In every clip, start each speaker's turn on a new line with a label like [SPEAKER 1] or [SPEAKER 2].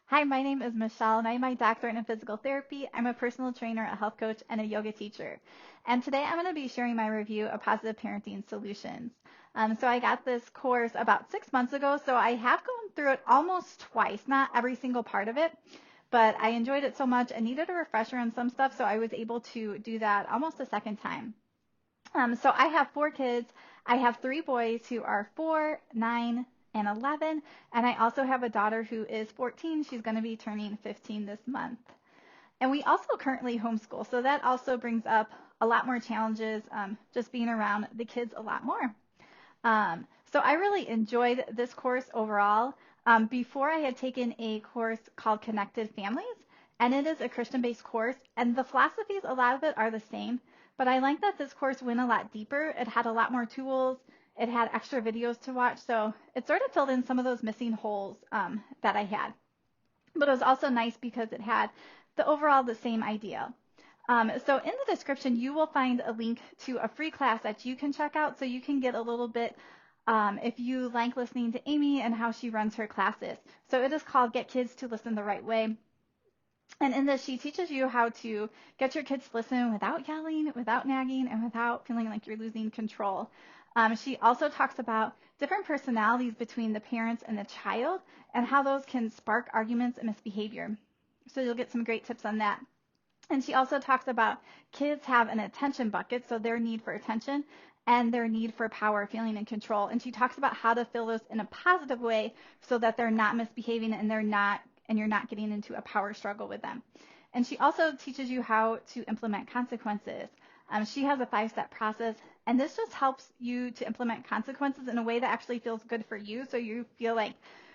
[SPEAKER 1] Hi, my name is Michelle, and I'm a doctorate in physical therapy. I'm a personal trainer, a health coach, and a yoga teacher. And today I'm going to be sharing my review of positive parenting solutions. So I got this course about 6 months ago, so I have gone through it almost twice, not every single part of it, but I enjoyed it so much. I needed a refresher on some stuff, so I was able to do that almost a second time. So I have 4 kids. I have 3 boys who are 4, 9, and 11. And I also have a daughter who is 14. She's going to be turning 15 this month. And we also currently homeschool. So that also brings up a lot more challenges, just being around the kids a lot more. So I really enjoyed this course overall. Before I had taken a course called Connected Families, and it is a Christian-based course, and the philosophies, a lot of it are the same, but I like that this course went a lot deeper. It had a lot more tools. It had extra videos to watch, so it sort of filled in some of those missing holes that I had. But it was also nice because it had the same idea. So in the description, you will find a link to a free class that you can check out so you can get a little bit if you like listening to Amy and how she runs her classes. So it is called Get Kids to Listen the Right Way. And in this, she teaches you how to get your kids to listen without yelling, without nagging, and without feeling like you're losing control. She also talks about different personalities between the parents and the child and how those can spark arguments and misbehavior. So you'll get some great tips on that. And she also talks about kids have an attention bucket, so their need for attention and their need for power, feeling, and control. And she talks about how to fill those in a positive way so that they're not misbehaving and you're not getting into a power struggle with them. And she also teaches you how to implement consequences. She has a 5-step process, and this just helps you to implement consequences in a way that actually feels good for you, so you feel like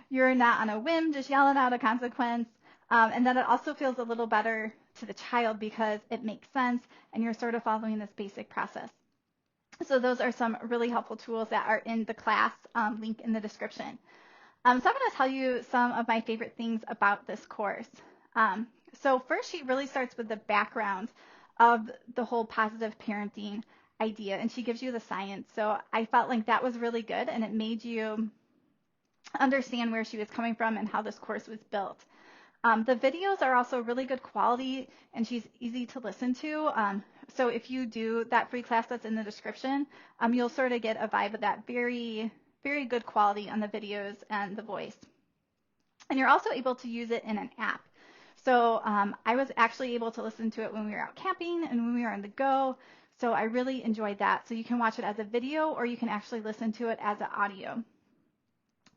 [SPEAKER 1] you're not on a whim just yelling out a consequence. And then it also feels a little better to the child because it makes sense and you're sort of following this basic process. So those are some really helpful tools that are in the class link in the description. So I'm going to tell you some of my favorite things about this course. So first, she really starts with the background of the whole positive parenting idea, and she gives you the science. So I felt like that was really good, and it made you understand where she was coming from and how this course was built. The videos are also really good quality, and she's easy to listen to. So if you do that free class that's in the description, you'll sort of get a vibe of that very, very good quality on the videos and the voice. And you're also able to use it in an app. So I was actually able to listen to it when we were out camping and when we were on the go. So I really enjoyed that. So you can watch it as a video or you can actually listen to it as an audio.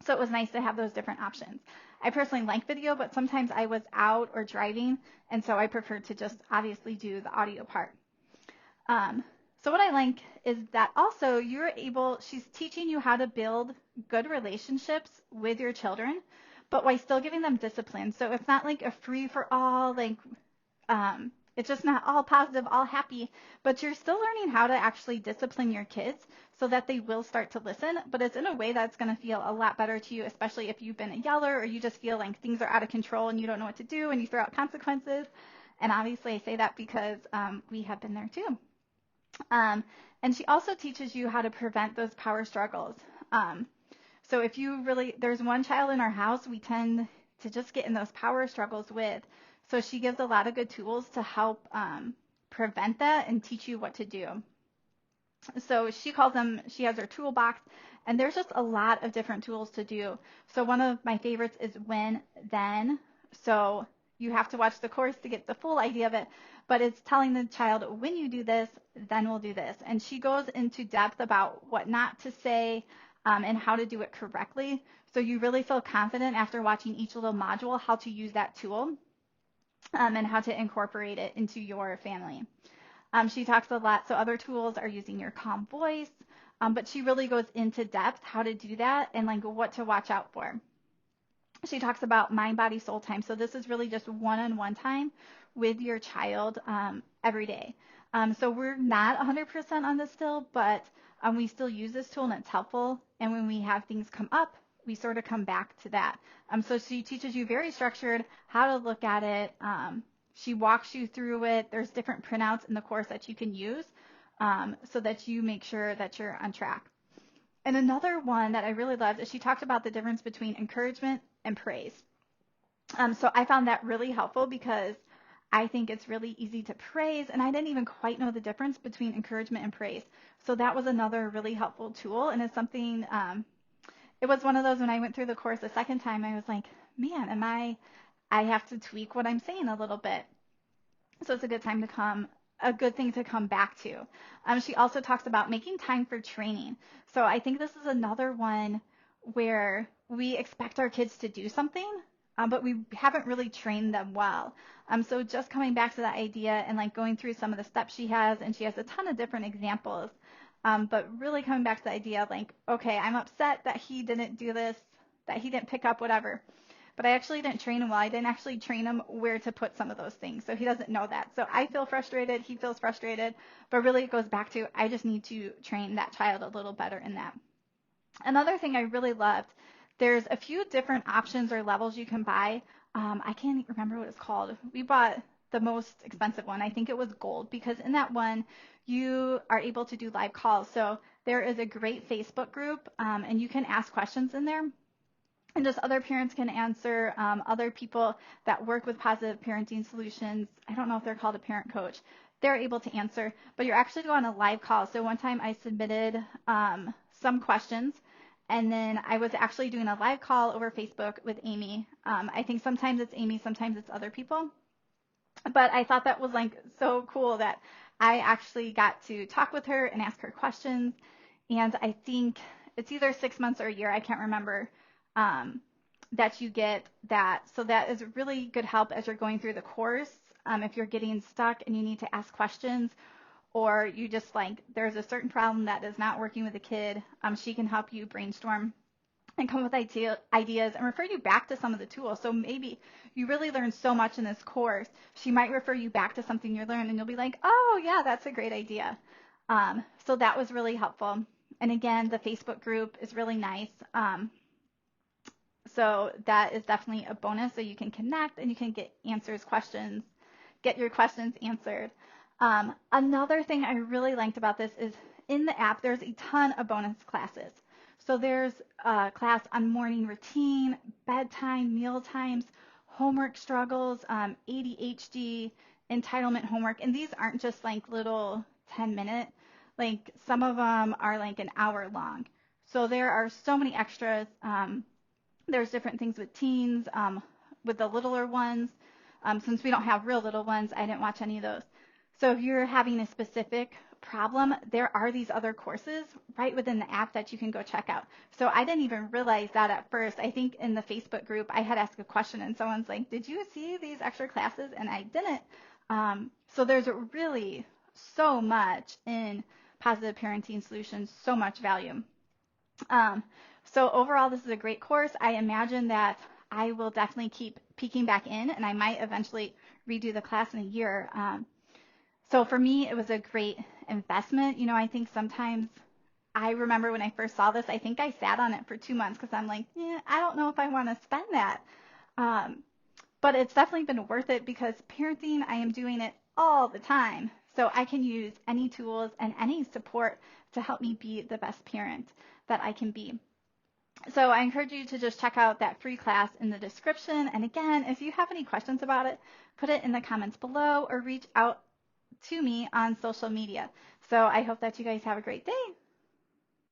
[SPEAKER 1] So it was nice to have those different options. I personally like video, but sometimes I was out or driving, and so I preferred to just obviously do the audio part. So what I like is that also she's teaching you how to build good relationships with your children, but while still giving them discipline. So it's not like a free for all, it's just not all positive, all happy, but you're still learning how to actually discipline your kids so that they will start to listen, but it's in a way that's going to feel a lot better to you, especially if you've been a yeller or you just feel like things are out of control and you don't know what to do and you throw out consequences. And obviously I say that because we have been there too. And she also teaches you how to prevent those power struggles. So if there's one child in our house we tend to just get in those power struggles with. So she gives a lot of good tools to help prevent that and teach you what to do. So she has her toolbox, and there's just a lot of different tools to do. So one of my favorites is when, then. So you have to watch the course to get the full idea of it, but it's telling the child, when you do this, then we'll do this. And she goes into depth about what not to say and how to do it correctly. So you really feel confident after watching each little module how to use that tool and how to incorporate it into your family. She talks a lot. So other tools are using your calm voice, but she really goes into depth how to do that and like what to watch out for. She talks about mind, body, soul time. So this is really just one-on-one time with your child every day. So we're not 100% on this still, but we still use this tool and it's helpful. And when we have things come up, we sort of come back to that. So she teaches you very structured how to look at it. She walks you through it. There's different printouts in the course that you can use so that you make sure that you're on track. And another one that I really loved is she talked about the difference between encouragement and praise. So I found that really helpful because I think it's really easy to praise, and I didn't even quite know the difference between encouragement and praise. So that was another really helpful tool, and it's something, it was one of those when I went through the course the second time, I was like, man, I have to tweak what I'm saying a little bit. So it's a good thing to come back to. She also talks about making time for training. So I think this is another one where we expect our kids to do something, but we haven't really trained them well. So just coming back to that idea and like going through some of the steps she has, and she has a ton of different examples. But really coming back to the idea of like, okay, I'm upset that he didn't do this, that he didn't pick up whatever. But I actually didn't train him well. I didn't actually train him where to put some of those things. So he doesn't know that. So I feel frustrated. He feels frustrated. But really it goes back to I just need to train that child a little better in that. Another thing I really loved, there's a few different options or levels you can buy. I can't remember what it's called. We bought the most expensive one. I think it was gold, because in that one you are able to do live calls. So there is a great Facebook group, and you can ask questions in there. And just other parents can answer, other people that work with positive parenting solutions. I don't know if they're called a parent coach. They're able to answer, but you're actually going on a live call. So one time I submitted some questions, and then I was actually doing a live call over Facebook with Amy. I think sometimes it's Amy, sometimes it's other people. But I thought that was like so cool that I actually got to talk with her and ask her questions. And I think it's either 6 months or a year, I can't remember, that you get that. So that is really good help as you're going through the course. If you're getting stuck and you need to ask questions, or you just like, there's a certain problem that is not working with a kid, she can help you brainstorm and come with ideas and refer you back to some of the tools. So maybe you really learned so much in this course, she might refer you back to something you learned and you'll be like, oh yeah, that's a great idea. So that was really helpful. And again, the Facebook group is really nice. So that is definitely a bonus. So you can connect and you can get your questions answered. Another thing I really liked about this is in the app, there's a ton of bonus classes. So there's a class on morning routine, bedtime, meal times, homework struggles, ADHD, entitlement homework. And these aren't just like little 10-minute, like some of them are like an hour long. So there are so many extras. There's different things with teens, with the littler ones. Since we don't have real little ones, I didn't watch any of those. So if you're having a specific problem, there are these other courses right within the app that you can go check out. So I didn't even realize that at first. I think in the Facebook group, I had asked a question and someone's like, did you see these extra classes? And I didn't. So there's really so much in positive parenting solutions, so much value. So overall, this is a great course. I imagine that I will definitely keep peeking back in, and I might eventually redo the class in a year. So for me, it was a great investment. You know, I think sometimes I remember when I first saw this, I think I sat on it for 2 months because I'm like, I don't know if I want to spend that. But it's definitely been worth it because parenting, I am doing it all the time. So I can use any tools and any support to help me be the best parent that I can be. So I encourage you to just check out that free class in the description. And again, if you have any questions about it, put it in the comments below or reach out to me on social media. So I hope that you guys have a great day.